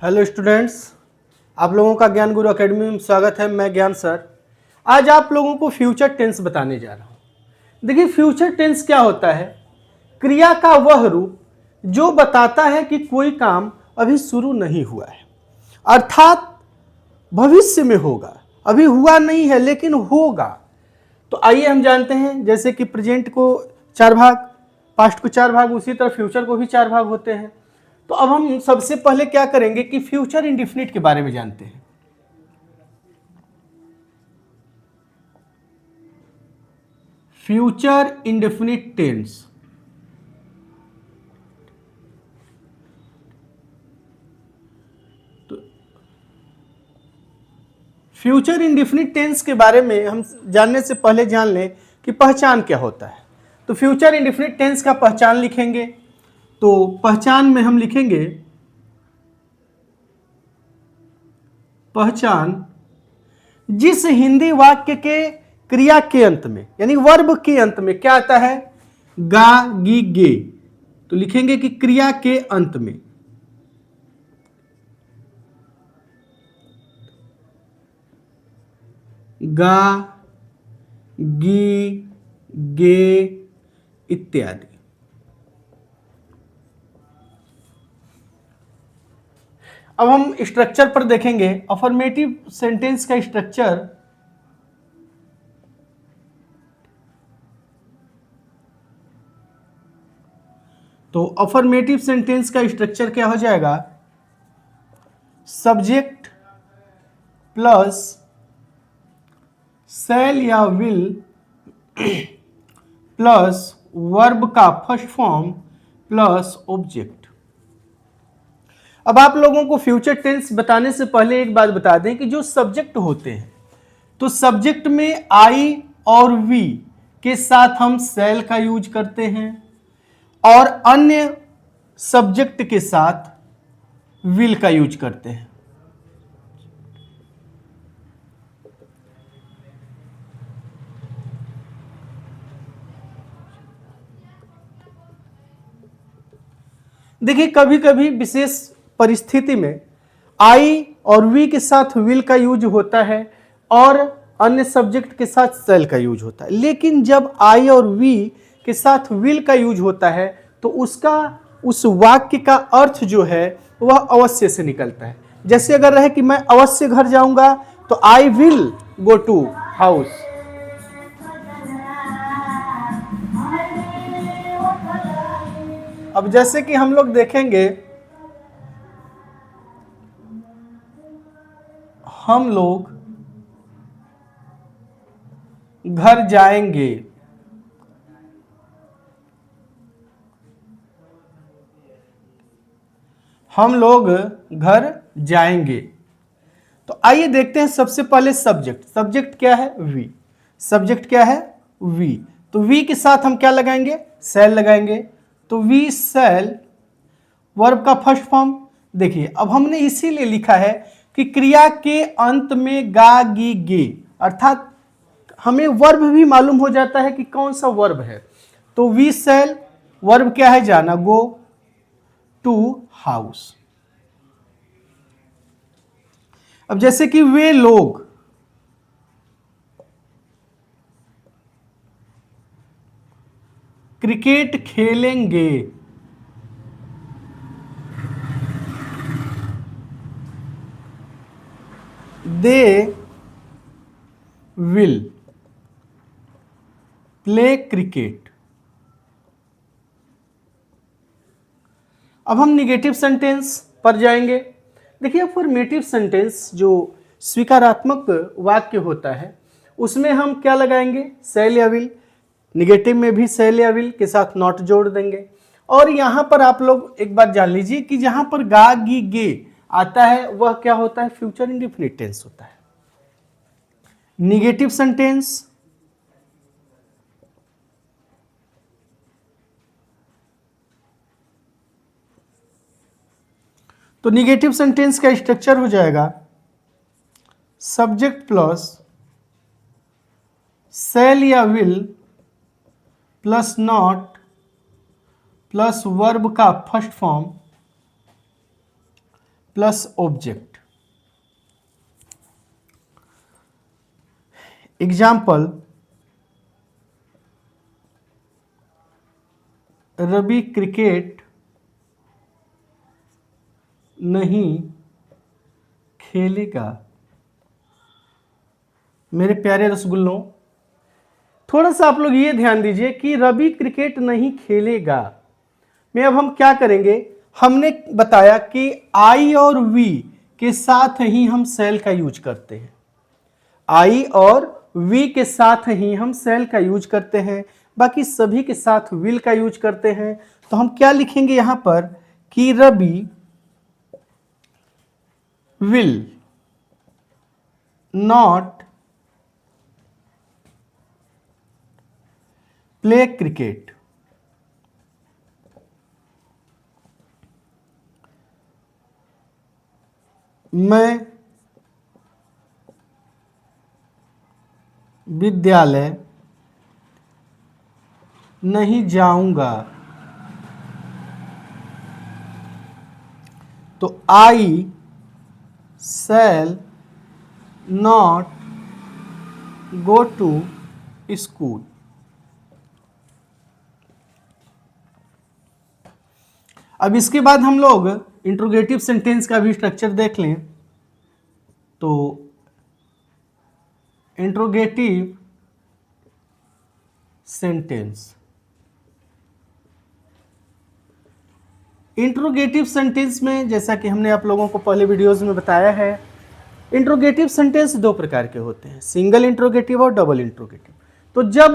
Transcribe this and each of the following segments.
Hello students, आप लोगों का ज्ञान गुरु एकेडमी में स्वागत है। मैं ज्ञान सर। आज आप लोगों को फ्यूचर टेंस बताने जा रहा हूँ। देखिए, फ्यूचर टेंस क्या होता है? क्रिया का वह रूप जो बताता है कि कोई काम अभी शुरू नहीं हुआ है, अर्थात भविष्य में होगा। अभी हुआ नहीं है लेकिन होगा। तो आइए हम जानते हैं, जैसे कि प्रेजेंट को 4 भाग, पास्ट को 4 भाग, उसी तरह फ्यूचर को भी 4 भाग होते हैं। तो अब हम सबसे पहले क्या करेंगे कि फ्यूचर इंडेफिनिट के बारे में जानते हैं। Future indefinite tense. तो फ्यूचर इंडेफिनिट टेंस के बारे में हम जानने से पहले जान लें कि पहचान क्या होता है। तो फ्यूचर इंडेफिनिट टेंस का पहचान लिखेंगे। तो पहचान में हम लिखेंगे, पहचान जिस हिंदी वाक्य के क्रिया के अंत में यानी वर्ब के अंत में क्या आता है? गा, गी, गे। तो लिखेंगे कि क्रिया के अंत में गा, गी, गे इत्यादि। अब हम स्ट्रक्चर पर देखेंगे। अफर्मेटिव सेंटेंस का स्ट्रक्चर तो अफर्मेटिव सेंटेंस का स्ट्रक्चर क्या हो जाएगा? सब्जेक्ट प्लस शैल या विल प्लस वर्ब का फर्स्ट फॉर्म प्लस ऑब्जेक्ट। अब आप लोगों को फ्यूचर टेंस बताने से पहले एक बात बता दें कि जो सब्जेक्ट होते हैं, तो सब्जेक्ट में आई और वी के साथ हम शैल का यूज करते हैं और अन्य सब्जेक्ट के साथ विल का यूज करते हैं। देखिए, कभी कभी विशेष परिस्थिति में आई और वी के साथ विल का यूज होता है और अन्य सब्जेक्ट के साथ शैल का यूज होता है। लेकिन जब आई और वी के साथ विल का यूज होता है तो उसका उस वाक्य का अर्थ जो है वह अवश्य से निकलता है। जैसे अगर रहे कि मैं अवश्य घर जाऊंगा तो I will go to house. अब जैसे कि हम लोग देखेंगे, हम लोग घर जाएंगे। हम लोग घर जाएंगे। तो आइए देखते हैं सबसे पहले सब्जेक्ट। सब्जेक्ट क्या है? वी। सब्जेक्ट क्या है? वी। तो वी के साथ हम क्या लगाएंगे? शैल लगाएंगे। तो वी शैल वर्ब का फर्स्ट फॉर्म। देखिए, अब हमने इसीलिए लिखा है कि क्रिया के अंत में गा, गी, गे, अर्थात हमें वर्ब भी मालूम हो जाता है कि कौन सा वर्ब है। तो वी शैल वर्ब क्या है? जाना, गो टू हाउस। अब जैसे कि वे लोग क्रिकेट खेलेंगे। They will play cricket. अब हम निगेटिव सेंटेंस पर जाएंगे। देखिए, अफर्मेटिव सेंटेंस जो स्वीकारात्मक वाक्य होता है उसमें हम क्या लगाएंगे? शैल या विल। निगेटिव में भी शैल या विल के साथ नॉट जोड़ देंगे। और यहां पर आप लोग एक बात जान लीजिए कि जहां पर गा, गी, गे आता है वह क्या होता है? फ्यूचर इंडेफिनिट टेंस होता है। निगेटिव सेंटेंस तो निगेटिव सेंटेंस का स्ट्रक्चर हो जाएगा सब्जेक्ट प्लस शैल या will plus not plus verb का first form plus object. Example, Ravi cricket नहीं खेलेगा। मेरे प्यारे रसगुल्लों, थोड़ा सा आप लोग ये ध्यान दीजिए कि रवि क्रिकेट नहीं खेलेगा में अब हम क्या करेंगे। हमने बताया कि आई और वी के साथ ही हम सेल का यूज करते हैं। आई और वी के साथ ही हम सेल का यूज करते हैं, बाकी सभी के साथ विल का यूज करते हैं। तो हम क्या लिखेंगे यहां पर कि Ravi will not play cricket. मैं विद्यालय नहीं जाऊंगा। तो I shall not go to school. अब इसके बाद हम लोग इंट्रोगेटिव सेंटेंस का भी स्ट्रक्चर देख लें। तो इंट्रोगेटिव सेंटेंस, इंट्रोगेटिव सेंटेंस में जैसा कि हमने आप लोगों को पहले वीडियोस में बताया है, इंट्रोगेटिव सेंटेंस दो प्रकार के होते हैं, सिंगल इंट्रोगेटिव और डबल इंट्रोगेटिव। तो जब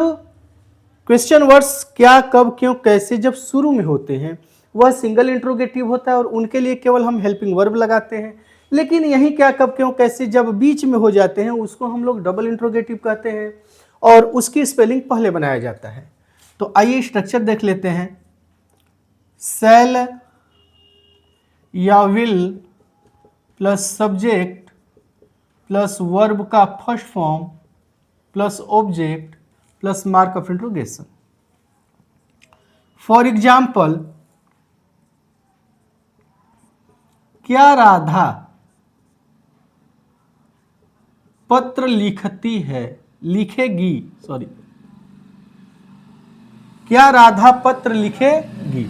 क्वेश्चन वर्ड्स क्या, कब, क्यों, कैसे जब शुरू में होते हैं वह सिंगल इंट्रोगेटिव होता है और उनके लिए केवल हम हेल्पिंग वर्ब लगाते हैं। लेकिन यही क्या, कब, क्यों, कैसे जब बीच में हो जाते हैं उसको हम लोग डबल इंट्रोगेटिव कहते हैं और उसकी स्पेलिंग पहले बनाया जाता है। तो आइए स्ट्रक्चर देख लेते हैं। सेल या will plus subject plus verb का first form plus object plus mark of interrogation. For example, क्या राधा पत्र लिखती है, लिखेगी, सॉरी, क्या राधा पत्र लिखेगी।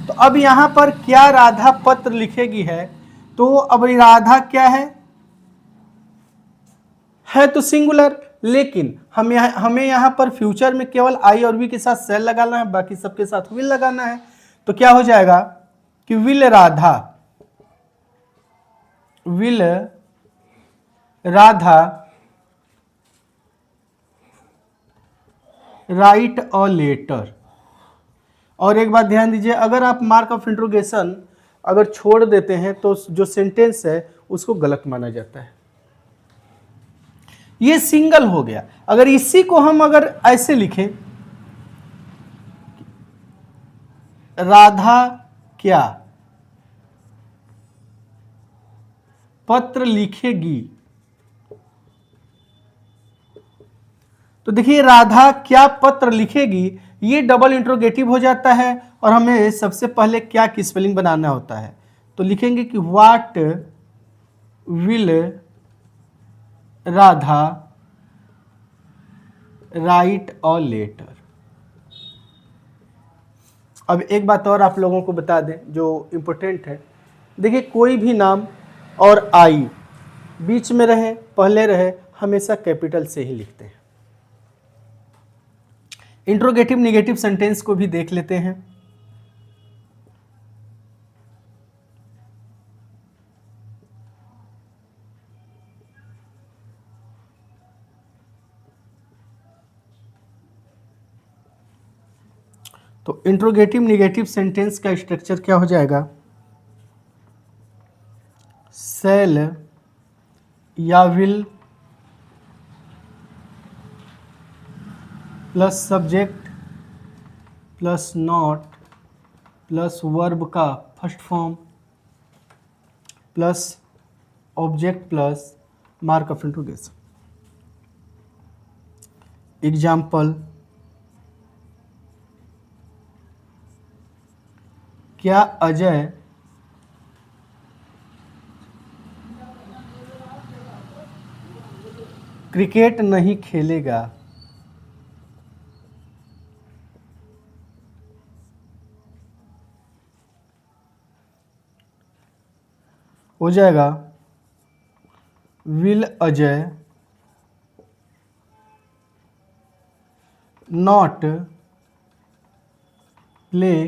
तो अब यहां पर क्या राधा पत्र लिखेगी है, तो अब राधा क्या है तो सिंगुलर, लेकिन हमें यहां पर फ्यूचर में केवल आई और वी के साथ सेल लगाना है, बाकी सबके साथ विल लगाना है। तो क्या हो जाएगा कि will Radha write a letter. और एक बात ध्यान दीजिए, अगर आप मार्क ऑफ इंट्रोगेशन अगर छोड़ देते हैं तो जो सेंटेंस है उसको गलत माना जाता है। ये सिंगल हो गया। अगर इसी को हम अगर ऐसे लिखें, राधा क्या पत्र लिखेगी, तो देखिए राधा क्या पत्र लिखेगी, ये डबल इंट्रोगेटिव हो जाता है और हमें सबसे पहले क्या की स्पेलिंग बनाना होता है। तो लिखेंगे कि what will Radha write a letter. अब एक बात और आप लोगों को बता दें जो इम्पोर्टेंट है। देखिए कोई भी नाम और आई बीच में रहे, पहले रहे, हमेशा कैपिटल से ही लिखते हैं। इंट्रोगेटिव निगेटिव सेंटेंस को भी देख लेते हैं। तो इंट्रोगेटिव निगेटिव सेंटेंस का स्ट्रक्चर क्या हो जाएगा, सेल या will plus subject plus not plus verb का first form plus object plus mark of interrogation. Example, क्या अजय क्रिकेट नहीं खेलेगा। हो जाएगा will Ajay not play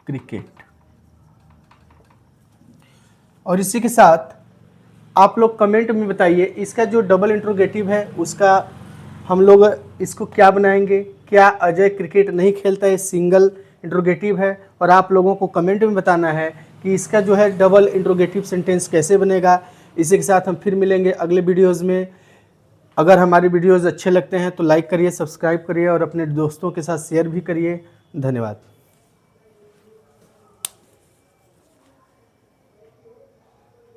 cricket. और इसी के साथ आप लोग कमेंट में बताइए इसका जो डबल इंट्रोगेटिव है उसका हम लोग इसको क्या बनाएंगे। क्या अजय क्रिकेट नहीं खेलता है सिंगल इंट्रोगेटिव है, और आप लोगों को कमेंट में बताना है कि इसका जो है डबल इंट्रोगेटिव सेंटेंस कैसे बनेगा। इसी के साथ हम फिर मिलेंगे अगले वीडियोज़ में। अगर हमारे वीडियोज़ अच्छे लगते हैं तो लाइक करिए, सब्सक्राइब करिए और अपने दोस्तों के साथ शेयर भी करिए। धन्यवाद।